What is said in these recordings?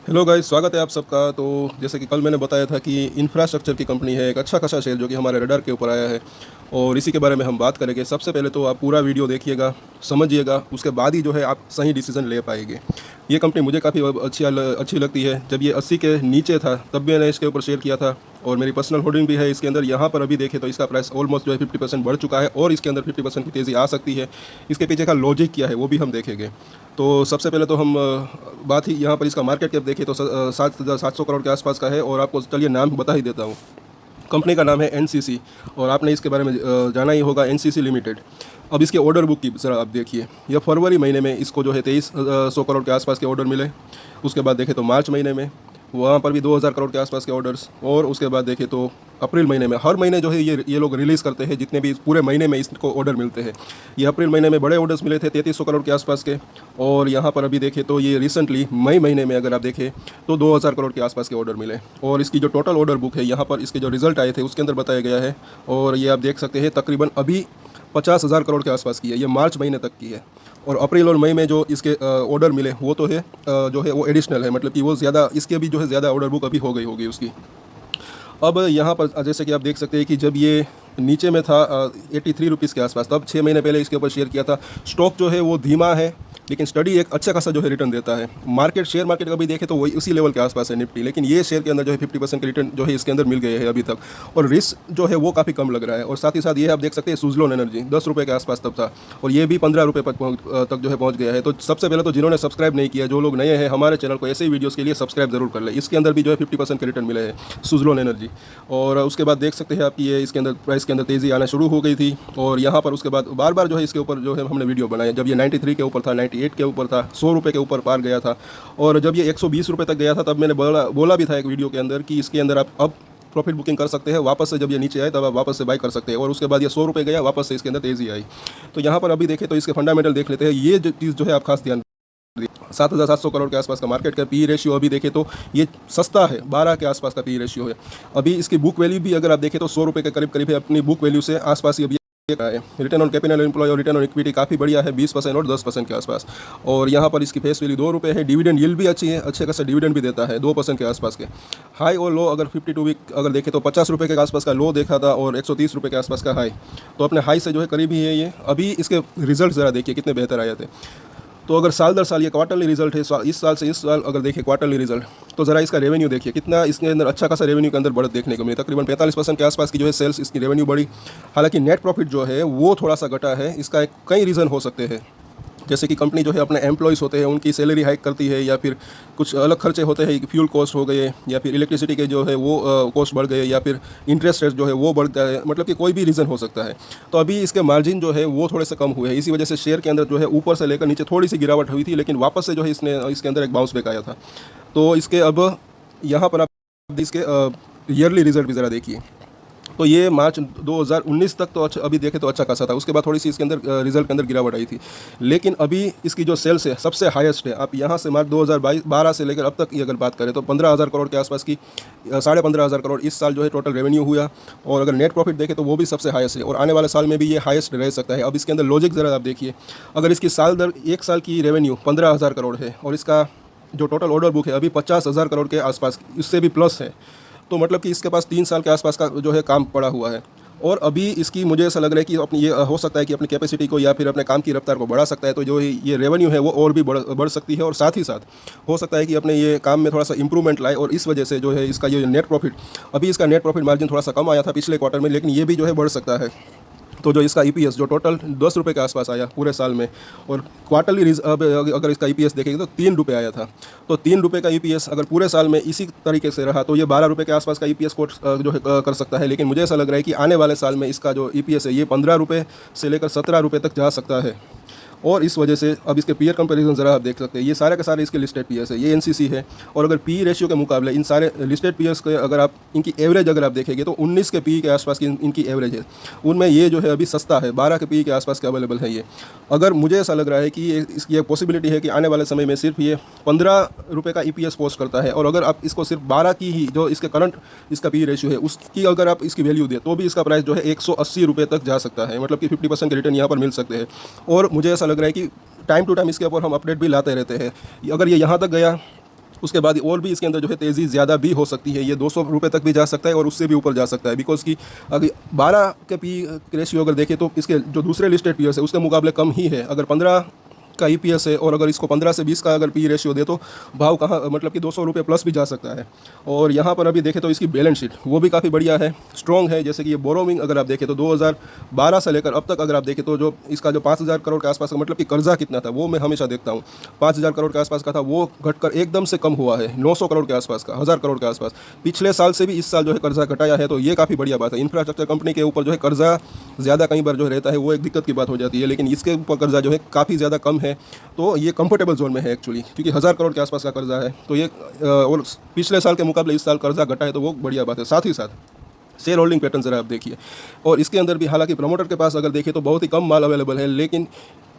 Hello guys, स्वागत है आप सबका। तो जैसे कि कल मैंने बताया था कि इंफ्रास्ट्रक्चर की कंपनी है, एक अच्छा खासा शेयर जो कि हमारे रडार के ऊपर आया है और इसी के बारे में हम बात करेंगे। सबसे पहले तो आप पूरा वीडियो देखिएगा, समझिएगा, उसके बाद ही जो है आप सही डिसीजन ले पाएंगे। ये कंपनी मुझे काफ़ी अच्छी लगती है। जब ये 80 के नीचे था तब भी मैंने इसके ऊपर शेयर किया था और मेरी पर्सनल होल्डिंग भी है इसके अंदर। यहाँ पर अभी देखें तो इसका प्राइस ऑलमोस्ट जो है 50% बढ़ चुका है और इसके अंदर 50% की तेज़ी आ सकती है। इसके पीछे का लॉजिक क्या है वो भी हम देखेंगे। तो सबसे पहले तो हम बात ही यहाँ पर इसका मार्केट कैप देखें तो 7,700 करोड़ के आसपास का है। और आपको चलिए नाम बता ही देता हूँ। कंपनी का नाम है एनसीसी और आपने इसके बारे में जाना ही होगा, एनसीसी लिमिटेड। अब इसके ऑर्डर बुक की ज़रा आप देखिए, यह फरवरी महीने में इसको जो है 2300 करोड़ के आसपास के ऑर्डर मिले। उसके बाद देखें तो मार्च महीने में वहाँ पर भी 2000 करोड़ के आसपास के ऑर्डर्स। और उसके बाद देखें तो अप्रैल महीने में, हर महीने जो है ये लोग रिलीज़ करते हैं जितने भी पूरे महीने में इसको ऑर्डर मिलते हैं। ये अप्रैल महीने में बड़े ऑर्डर्स मिले थे 3300 करोड़ के आसपास के। और यहाँ पर अभी देखें तो ये रिसेंटली मई महीने में अगर आप देखें तो 2000 करोड़ के आसपास के ऑर्डर मिले। और इसकी जो टोटल ऑर्डर बुक है यहाँ पर इसके जो रिजल्ट आए थे उसके अंदर बताया गया है। और ये आप देख सकते हैं तकरीबन अभी 50,000 करोड़ के आसपास की है। ये मार्च महीने तक की है। और अप्रैल और मई में जो इसके ऑर्डर मिले वो तो है जो है वो एडिशनल है, मतलब कि वो ज़्यादा, इसके भी जो है ज़्यादा ऑर्डर बुक अभी हो गई होगी उसकी। अब यहाँ पर जैसे कि आप देख सकते हैं कि जब ये नीचे में था 83 रुपीज़ के आसपास, तब 6 महीने पहले इसके ऊपर शेयर किया था। स्टॉक जो है वो धीमा है लेकिन स्टडी एक अच्छा खासा जो है रिटर्न देता है। शेयर मार्केट का भी देखें तो वही उसी लेवल के आसपास है निफ्टी, लेकिन ये शेयर के अंदर जो है 50% के रिटर्न जो है इसके अंदर मिल गए हैं अभी तक। और रिस्क जो है वो काफ़ी कम लग रहा है। और साथ ही साथ ये आप देख सकते हैं सुजलोन एनर्जी 10 रुपये के आसपास तब था और ये भी 15 रुपये तक जो है पहुँच गया है। तो सबसे पहले तो जिन्होंने सब्सक्राइब नहीं किया, जो लोग नए हैं हमारे चैनल को, ऐसे ही वीडियोज़ के लिए सब्सक्राइब जरूर कर ले। इसके अंदर भी जो है 50% के रिटर्न मिले हैं सुजलोन एनर्जी। और उसके बाद देख सकते हैं आप कि ये इसके अंदर प्राइस के अंदर तेज़ी आना शुरू हो गई थी। और यहाँ पर उसके बाद बार बार जो है इसके ऊपर जो है हमने वीडियो बनाया। जब ये 93 के ऊपर था, 98 के ऊपर था, 100 रुपये के ऊपर पार गया था। और जब ये 120 रुपये तक गया था तब मैंने बोला भी था एक वीडियो के अंदर कि इसके अंदर आप अब प्रॉफिट बुकिंग कर सकते हैं। वापस से जब ये नीचे आए तब आप वापस से बाई कर सकते हैं। और उसके बाद ये 100 रुपये गया, वापस से इसके अंदर तेज़ी आई। तो यहाँ पर अभी देखें तो इसके फंडामेंटल देख लेते हैं। ये जो चीज़ जो है आप खास ध्यान 7,700 करोड़ के आसपास का मार्केट का पी रेशियो अभी देखें तो ये सस्ता है, 12 के आसपास का पी रेशियो है। अभी इसकी बुक वैल्यू भी अगर आप देखें तो 100 रुपये के करीब करीब है, अपनी बुक वैल्यू से आसपास ही अभी है। रिटर्न ऑन कैपिटल एम्प्लॉय और रिटर्न ऑन इक्विटी काफ़ी बढ़िया है, 20% और 10% के आसपास। और यहाँ पर इसकी फेस वैल्यू 2 रुपये है। डिविडेंड यील्ड भी अच्छी है, अच्छे खासा डिविडेंड भी देता है 2% के आसपास के। हाई और लो अगर 52 वीक अगर देखें तो 50 रुपये के आसपास का लो देखा था और 130 रुपये के आसपास का हाई। तो अपने हाई से जो है करीब ही है ये। अभी इसके रिजल्ट ज़रा देखिए कितने बेहतर आए थे। तो अगर साल दर साल ये क्वार्टरली रिजल्ट है, इस साल से इस साल अगर देखिए क्वार्टरली रिजल्ट, तो ज़रा इसका रेवेन्यू देखिए कितना इसके अंदर अच्छा खासा रेवेन्यू के अंदर बढ़त देखने को मिली। तकरीबन 45% के आसपास की जो है सेल्स इसकी रेवेन्यू बढ़ी। हालांकि नेट प्रॉफिट जो है वो थोड़ा सा घटा है। इसका कई रीज़न हो सकते हैं, जैसे कि कंपनी जो है अपने एम्प्लॉयज़ होते हैं उनकी सैलरी हाइक करती है, या फिर कुछ अलग खर्चे होते हैं, फ्यूल कॉस्ट हो गए, या फिर इलेक्ट्रिसिटी के जो है वो कॉस्ट बढ़ गए, या फिर इंटरेस्ट रेट जो है वो बढ़ता है। मतलब कि कोई भी रीज़न हो सकता है। तो अभी इसके मार्जिन जो है वो थोड़े से कम हुए हैं, इसी वजह से शेयर के अंदर जो है ऊपर से लेकर नीचे थोड़ी सी गिरावट हुई थी, लेकिन वापस से जो है इसके अंदर एक बाउंस बैक आया था। तो इसके अब यहाँ पर आप इसके ईयरली रिजल्ट भी ज़रा देखिए। तो ये मार्च 2019 तक तो अच्छा, अभी देखें तो अच्छा खासा था। उसके बाद थोड़ी सी इसके अंदर रिजल्ट के अंदर गिरावट आई थी, लेकिन अभी इसकी जो सेल्स है सबसे हाईएस्ट है। आप यहाँ से मार्च 2012 से लेकर अब तक की अगर बात करें तो 15,000 करोड़ के आसपास की, 15,500 करोड़ इस साल जो है टोटल रेवेन्यू हुआ। और अगर नेट प्रॉफिट देखें तो वो भी सबसे हाईएस्ट है और आने वाले साल में भी ये हाईएस्ट रह सकता है। अब इसके अंदर लॉजिक ज़रा आप देखिए। अगर इसकी साल दर एक साल की रेवेन्यू 15,000 करोड़ है और इसका जो टोटल ऑर्डर बुक है अभी 50,000 करोड़ के आसपास, इससे भी प्लस है, तो मतलब कि इसके पास 3 साल के आसपास का जो है काम पड़ा हुआ है। और अभी इसकी मुझे ऐसा लग रहा है कि अपनी ये हो सकता है कि अपनी कैपेसिटी को या फिर अपने काम की रफ्तार को बढ़ा सकता है। तो जो ये रेवेन्यू है वो और भी बढ़ सकती है। और साथ ही साथ हो सकता है कि अपने ये काम में थोड़ा सा इंप्रूवमेंट लाए और इस वजह से जो है इसका ये नेट प्रॉफिट, अभी इसका नेट प्रॉफिट मार्जिन थोड़ा सा कम आया था पिछले क्वार्टर में, लेकिन ये भी जो है बढ़ सकता है। तो जो इसका ईपीएस जो टोटल 10 रुपये के आसपास आया पूरे साल में, और क्वार्टरली अब अगर इसका ईपीएस देखेंगे तो 3 रुपये आया था। तो 3 रुपये का ईपीएस अगर पूरे साल में इसी तरीके से रहा तो ये 12 रुपये के आसपास का ईपीएस कोट जो है कर सकता है। लेकिन मुझे ऐसा लग रहा है कि आने वाले साल में इसका जो ईपीएस है ये 15 रुपये से लेकर 17 रुपये तक जा सकता है। और इस वजह से अब इसके पीयर कंपैरिजन ज़रा आप देख सकते हैं। ये सारे के सारे इसके लिस्टेड पीयर्स है, ये एनसीसी है। और अगर पी रेशियो के मुकाबले इन सारे लिस्टेड पीयर्स के अगर आप इनकी एवरेज अगर आप देखेंगे तो 19 के पी के आसपास की इनकी एवरेज है। उनमें ये जो है अभी सस्ता है, 12 के पी के आसपास के अवेलेबल है ये। अगर मुझे ऐसा लग रहा है कि इसकी एक पॉसिबिलिटी है कि आने वाले समय में सिर्फ ये 15 रुपये का ईपीएस पोस्ट करता है, और अगर आप इसको सिर्फ 12 की ही जो इसके करंट इसका पी रेशियो है उसकी अगर आप इसकी वैल्यू दें तो भी इसका प्राइस जो है 180 रुपये तक जा सकता है। मतलब कि 50% के रिटर्न यहाँ पर मिल सकते हैं। और मुझे ऐसा लग रहा है कि टाइम टू टाइम इसके ऊपर हम अपडेट भी लाते रहते हैं। अगर ये यहाँ तक गया उसके बाद और भी इसके अंदर जो है तेज़ी ज़्यादा भी हो सकती है, ये 200 रुपये तक भी जा सकता है और उससे भी ऊपर जा सकता है, बिकॉज की अगर 12 के पी रेशियो अगर देखें तो इसके जो दूसरे लिस्टेड पीयर्स है उसके मुकाबले कम ही है। अगर 15 का ईपीएस है और अगर इसको 15 से 20 का अगर पी रेशियो दे तो भाव कहाँ मतलब कि 200 रुपये प्लस भी जा सकता है। और यहाँ पर अभी देखें तो इसकी बैलेंस शीट वो भी काफ़ी बढ़िया है, स्ट्रॉन्ग है। जैसे कि ये बोरोविंग अगर आप देखें तो 2012 से लेकर अब तक अगर आप देखें तो जो इसका जो 5,000 करोड़ के आसपास का मतलब कि कर्जा कितना था वो मैं हमेशा देखता हूँ, 5,000 करोड़ के आसपास का था, वो घटकर एकदम से कम हुआ है 900 करोड़ के आसपास का, 1,000 करोड़ के आसपास। पिछले साल से भी इस साल जो है कर्जा घटाया है, तो ये काफ़ी बढ़िया बात है। इंफ्रास्ट्रक्चर कंपनी के ऊपर जो है कर्जा ज़्यादा कई बार जो रहता है वो एक दिक्कत की बात हो जाती है, लेकिन इसके ऊपर कर्जा जो है काफ़ी ज़्यादा कम है, तो ये कंफर्टेबल जोन में है एक्चुअली, क्योंकि 1,000 करोड़ के आसपास का कर्जा है। तो ये और पिछले साल के मुकाबले इस साल कर्जा घटा है, तो वो बढ़िया बात है। साथ ही साथ शेयर होल्डिंग पैटर्न ज़रा आप देखिए, और इसके अंदर भी हालांकि प्रमोटर के पास अगर देखिए तो बहुत ही कम माल अवेलेबल है, लेकिन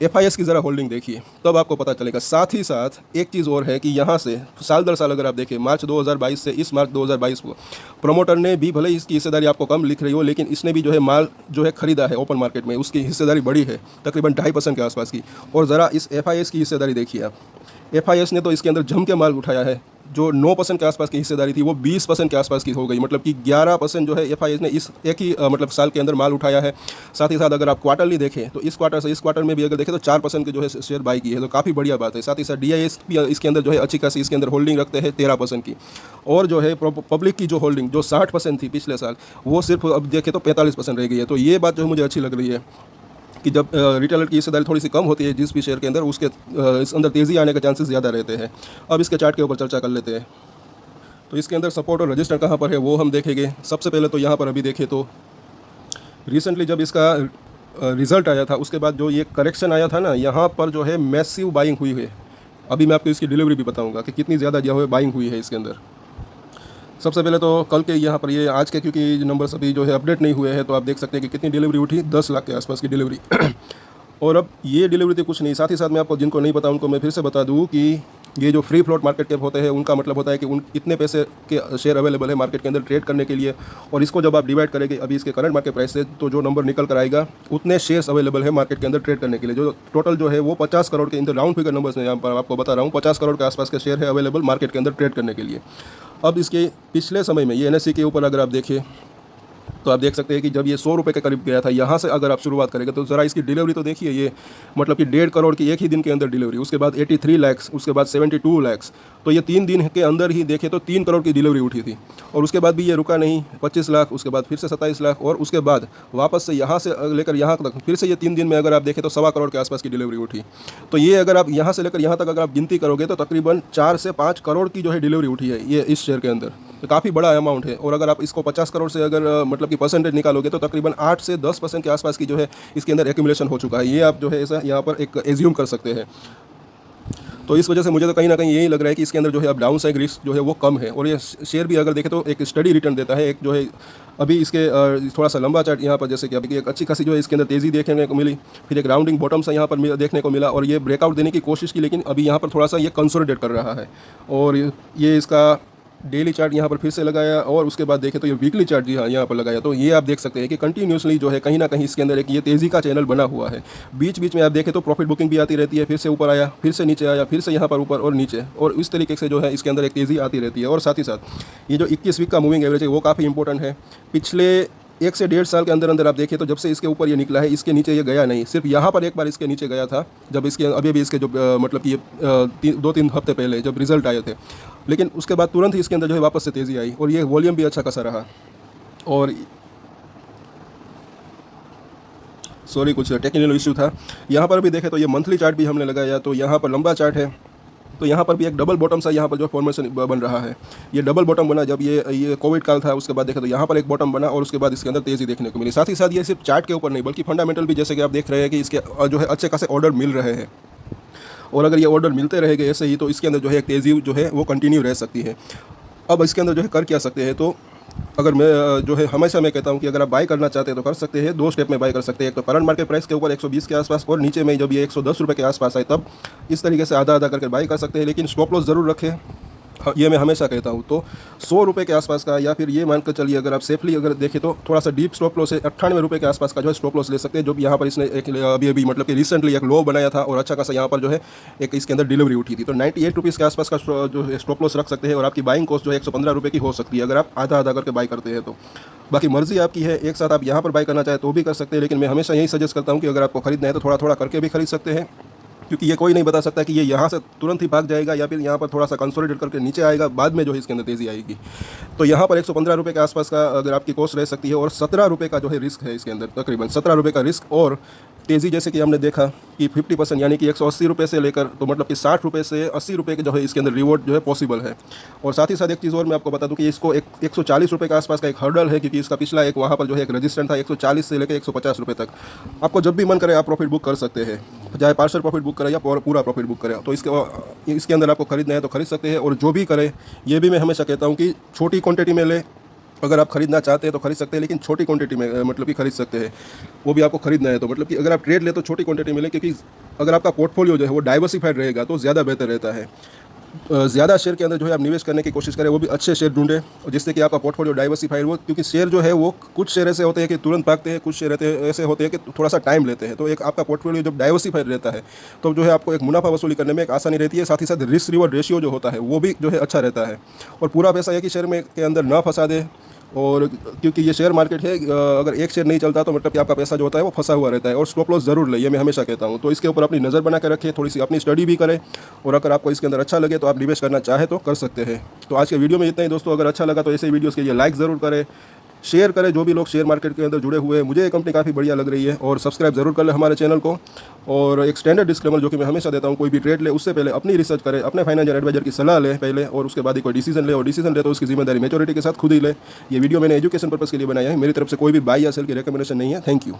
एफआईएस की ज़रा होल्डिंग देखिए तब आपको पता चलेगा। साथ ही साथ एक चीज़ और है कि यहाँ से साल दर साल अगर आप देखें मार्च 2022 से इस मार्च 2022 को प्रमोटर ने भी, भले इसकी हिस्सेदारी आपको कम लिख रही हो, लेकिन इसने भी जो है माल जो है खरीदा है ओपन मार्केट में, उसकी हिस्सेदारी बड़ी है तकरीबन 2.5% के आसपास की। और ज़रा इस एफआईएस की हिस्सेदारी देखिए आप, एफआईएस ने तो इसके अंदर जम के माल उठाया है, जो 9% के आसपास की हिस्सेदारी थी वो 20% के आसपास की हो गई, मतलब कि 11% जो है एफआईएस ने इस एक ही मतलब साल के अंदर माल उठाया है। साथ ही साथ अगर आप क्वार्टरली देखें तो इस क्वार्टर से इस क्वार्टर में भी अगर देखें तो 4% के जो है शेयर बाई की है, तो काफ़ी बढ़िया बात है। साथ ही साथ डीआईएस भी इसके अंदर जो है अच्छी खासी इसके अंदर होल्डिंग रखते हैं 13% की, और जो है पब्लिक की जो होल्डिंग जो 60% थी पिछले साल, वो सिर्फ अब देखें तो 45% रह गई है। तो ये बात जो है मुझे अच्छी लग रही है कि जब रिटेलर की हिस्सेदारी थोड़ी सी कम होती है जिस भी शेयर के अंदर, उसके इस अंदर तेज़ी आने के चांसेस ज़्यादा रहते हैं। अब इसके चार्ट के ऊपर चर्चा कर लेते हैं। तो इसके अंदर सपोर्ट और रजिस्टर कहाँ पर है वो हम देखेंगे। सबसे पहले तो यहाँ पर अभी देखें तो रिसेंटली जब इसका रिज़ल्ट आया था उसके बाद जो ये करेक्शन आया था ना, यहाँ पर जो है मैसिव बाइंग हुई है। अभी मैं आपको इसकी डिलीवरी भी बताऊँगा कि कितनी ज़्यादा जो है बाइंग हुई है इसके अंदर। सबसे पहले तो कल के यहाँ पर ये आज के क्योंकि नंबर्स अभी जो है अपडेट नहीं हुए हैं, तो आप देख सकते हैं कि कितनी डिलीवरी उठी, 10 लाख के आसपास की डिलीवरी। और अब ये डिलीवरी तो कुछ नहीं, साथ ही साथ मैं आपको जिनको नहीं पता उनको मैं फिर से बता दूं कि ये जो फ्री फ्लोट मार्केट कैप होते हैं उनका मतलब होता है कि उन इतने पैसे के शेयर अवेलेबल है मार्केट के अंदर ट्रेड करने के लिए, और इसको जब आप डिवाइड करेंगे अभी इसके करंट मार्केट प्राइस से, तो जो नंबर निकल कर आएगा उतने शेयर्स अवेलेबल है मार्केट के अंदर ट्रेड करने के लिए। जो टोटल जो है वो 50 करोड़ के, इन राउंड फिगर नंबर्स में यहाँ पर आपको बता रहा हूँ, 50 करोड़ के आसपास के शेयर है अवेलेबल मार्केट के अंदर ट्रेड करने के लिए। अब इसके पिछले समय में ये एनएससी के ऊपर अगर आप देखें तो आप देख सकते हैं कि जब ये 100 रुपये के करीब गया था, यहाँ से अगर आप शुरुआत करेंगे तो ज़रा इसकी डिलीवरी तो देखिए, ये मतलब कि 1.5 करोड़ की एक ही दिन के अंदर डिलीवरी, उसके बाद 83 लाख, उसके बाद 72 लाख, तो ये 3 दिन के अंदर ही देखें तो 3 करोड़ की डिलीवरी उठी थी। और उसके बाद भी ये रुका नहीं, 25 लाख, उसके बाद फिर से 27 लाख, और उसके बाद वापस से यहाँ से लेकर यहाँ तक फिर से ये 3 दिन में अगर आप देखें तो 1.25 करोड़ के आसपास की डिलीवरी उठी। तो ये अगर आप यहाँ से लेकर यहाँ तक अगर आप गिनती करोगे तो तकरीबन 4 से 5 करोड़ की जो है डिलीवरी उठी है ये इस शेयर के अंदर, तो काफ़ी बड़ा अमाउंट है। और अगर आप इसको 50 करोड़ से अगर मतलब कि परसेंटेज निकालोगे तो तकरीबन 8 से 10% के आसपास की जो है इसके अंदर एक्यूमुलेशन हो चुका है। ये आप जो है ऐसा यहाँ पर एक एज्यूम कर सकते हैं। तो इस वजह से मुझे तो कहीं ना कहीं यही लग रहा है कि इसके अंदर जो है अब डाउन साइड रिस्क जो है वो कम है, और ये शेयर भी अगर देखें तो एक स्टडी रिटर्न देता है। एक जो है अभी इसके थोड़ा सा लंबा चार्ट यहाँ पर, जैसे कि अभी एक अच्छी खासी जो है इसके अंदर तेज़ी देखने को मिली, फिर एक राउंडिंग बॉटम सा यहाँ पर देखने को मिला, और ये ब्रेकआउट देने की कोशिश की, लेकिन अभी यहाँ पर थोड़ा सा ये कंसोलिडेट कर रहा है। और ये इसका डेली चार्ट यहाँ पर फिर से लगाया, और उसके बाद देखें तो ये वीकली चार्ट जी हाँ यहाँ पर लगाया। तो ये आप देख सकते हैं कि कंटिन्यूसली जो है कहीं ना कहीं इसके अंदर एक ये तेज़ी का चैनल बना हुआ है। बीच बीच में आप देखें तो प्रॉफिट बुकिंग भी आती रहती है, फिर से ऊपर आया, फिर से नीचे आया, फिर से यहाँ पर ऊपर और नीचे, और इस तरीके से जो है इसके अंदर एक तेज़ी आती रहती है। और साथ ही साथ ये जो 21 वीक का मूविंग एवरेज है वो काफ़ी इंपॉर्टेंट है। पिछले 1 से 1.5 साल के अंदर अंदर आप देखें तो जब से इसके ऊपर ये निकला है इसके नीचे ये गया नहीं, सिर्फ यहाँ पर एक बार इसके नीचे गया था, जब इसके अभी भी इसके जो मतलब कि ये 2-3 हफ्ते पहले जब रिजल्ट आए थे, लेकिन उसके बाद तुरंत ही इसके अंदर जो है वापस से तेज़ी आई, और ये वॉल्यूम भी अच्छा खासा रहा। और सॉरी कुछ टेक्निकल इशू था। यहाँ पर भी देखें तो ये मंथली चार्ट भी हमने लगाया, तो यहाँ पर लंबा चार्ट है, तो यहाँ पर भी एक डबल बॉटम सा यहाँ पर जो फॉर्मेशन बन रहा है, ये डबल बॉटम बना जब ये कोविड काल था, उसके बाद देखें तो यहाँ पर एक बॉटम बना, और उसके बाद इसके अंदर तेज़ी देखने को मिली। साथ ही साथ ये सिर्फ चार्ट के ऊपर नहीं बल्कि फंडामेंटल भी, जैसे कि आप देख रहे हैं कि इसके जो है अच्छे खासे ऑर्डर मिल रहे हैं, और अगर ये ऑर्डर मिलते रहेंगे ऐसे ही तो इसके अंदर जो है एक तेज़ी जो है वो कंटिन्यू रह सकती है। अब इसके अंदर जो है कर क्या सकते हैं, तो अगर मैं जो है हमेशा मैं कहता हूं कि अगर आप बाय करना चाहते हैं तो कर सकते हैं, 2 स्टेप में बाय कर सकते हैं। एक तो करंट मार्केट प्राइस के ऊपर 120 के आसपास, और नीचे में जब ये 110 रुपये के आसपास आए तब इस तरीके से आधा आधा करके बाय कर सकते हैं, लेकिन स्टॉप लॉस ज़रूर रखें। हाँ, ये मैं हमेशा कहता हूँ। तो 100 रुपये के आसपास का, या फिर ये मान कर चलिए अगर आप सेफली अगर देखें तो थोड़ा सा डीप स्टॉप लॉस है, 98 रुपये के आसपास का जो है स्टॉप लॉस ले सकते हैं। जो भी यहाँ पर इसने एक अभी मतलब कि रिसेंटली एक लो बनाया था और अच्छा खासा यहाँ पर जो है एक इसके अंदर डिलीवरी उठी थी। तो 98 रुपीज़ के आसपास का जो स्टॉप लॉस रख सकते हैं, और आपकी बाइंग कॉस्ट जो है 115 रुपये की हो सकती है अगर आप आधा आधा करके बाई करते हैं तो। बाकी मर्जी आपकी है, एक साथ आप यहाँ पर बाई करना चाहे तो भी कर सकते हैं, लेकिन मैं हमेशा यही सजेस्ट करता हूँ कि अगर आपको खरीदना है तो थोड़ा थोड़ा करके भी खरीद सकते हैं, क्योंकि ये कोई नहीं बता सकता कि ये यहाँ से तुरंत ही भाग जाएगा या फिर यहाँ पर थोड़ा सा कंसोलिडेट करके नीचे आएगा, बाद में जो है इसके अंदर तेज़ी आएगी। तो यहाँ पर 115 रुपये के आसपास का अगर आपकी कॉस्ट रह सकती है, और 17 रुपये का जो है रिस्क है इसके अंदर, तकरीबन 17 रुपये का रिस्क। और तेज़ी जैसे कि हमने देखा कि 50% यानी कि 180 रुपये से लेकर तो मतलब कि 60 रुपये से 80 रुपये के जो है इसके अंदर रिवॉर्ड जो है पॉसिबल है। और साथ ही साथ एक चीज़ और मैं आपको बता दूं कि इसको 140 रुपये के आसपास का एक हर्डल है, क्योंकि इसका पिछला एक वहाँ पर जो है एक रजिस्टेंट था 140 से लेकर 150 रुपये तक। आपको जब भी मन करे आप प्रॉफिट बुक कर सकते हैं, चाहे पार्शल प्रॉफिट बुक करें या पूरा प्रॉफिट बुक करें। तो इसके अंदर आपको खरीदना है तो खरीद सकते हैं। और जो भी करें, ये भी मैं हमेशा कहता हूँ कि छोटी क्वांटिटी में ले, अगर आप खरीदना चाहते हैं तो खरीद सकते हैं, लेकिन छोटी क्वांटिटी में मतलब कि खरीद सकते हैं। वो भी आपको खरीदना है तो मतलब कि अगर आप ट्रेड ले तो छोटी क्वांटिटी में ले, क्योंकि अगर आपका पोर्टफोलियो जो है वो डाइवर्सिफाइड रहेगा तो ज़्यादा बेहतर रहता है। ज़्यादा शेयर के अंदर जो है आप निवेश करने की कोशिश करें, वो भी अच्छे शेयर ढूंढें जिससे कि आपका पोर्टफोलियो डाइवर्सिफाइड हो, क्योंकि शेयर जो है वो कुछ शेयर ऐसे होते हैं कि तुरंत भागते हैं, कुछ शेयर ऐसे होते हैं कि थोड़ा सा टाइम लेते हैं। तो एक आपका पोर्टफोलियो जब डाइवर्सिफाइड रहता है तो जो है आपको एक मुनाफा वसूली करने में एक आसानी रहती है, साथ ही साथ रिस्क रिवॉर्ड रेशियो जो होता है वो भी जो है अच्छा रहता है। और पूरा पैसा एक ही शेयर में के अंदर ना फंसा दे, और क्योंकि ये शेयर मार्केट है, अगर एक शेयर नहीं चलता तो मतलब कि आपका पैसा जो होता है वो फंसा हुआ रहता है। और स्टॉप लॉस ज़रूर ले, ये मैं हमेशा कहता हूँ। तो इसके ऊपर अपनी नज़र बना कर रखें, थोड़ी सी अपनी स्टडी भी करें, और अगर आपको इसके अंदर अच्छा लगे तो आप निवेश करना चाहे तो कर सकते हैं। तो आज के वीडियो में इतना ही दोस्तों। अगर अच्छा लगा तो ऐसे वीडियोज़ के लिए लाइक ज़रूर करें, शेयर करें जो भी लोग शेयर मार्केट के अंदर जुड़े हुए हैं। मुझे ये कंपनी काफ़ी बढ़िया लग रही है, और सब्सक्राइब ज़रूर कर लें हमारे चैनल को। और एक स्टैंडर्ड डिस्क्लेमर जो कि मैं हमेशा देता हूँ, कोई भी ट्रेड ले उससे पहले अपनी रिसर्च करें, अपने फाइनेंशियल एडवाइजर की सलाह लें पहले, और उसके बाद ही कोई डिसीजन ले। और डिसीजन ले तो उसकी जिम्मेदारी मेच्योरिटी के साथ खुद ही ले। ये वीडियो मैंने एजुकेशन पर्पज़ के लिए बनाया है, मेरी तरफ से कोई भी बाय या सेल की रिकमेंडेशन नहीं है। Thank you.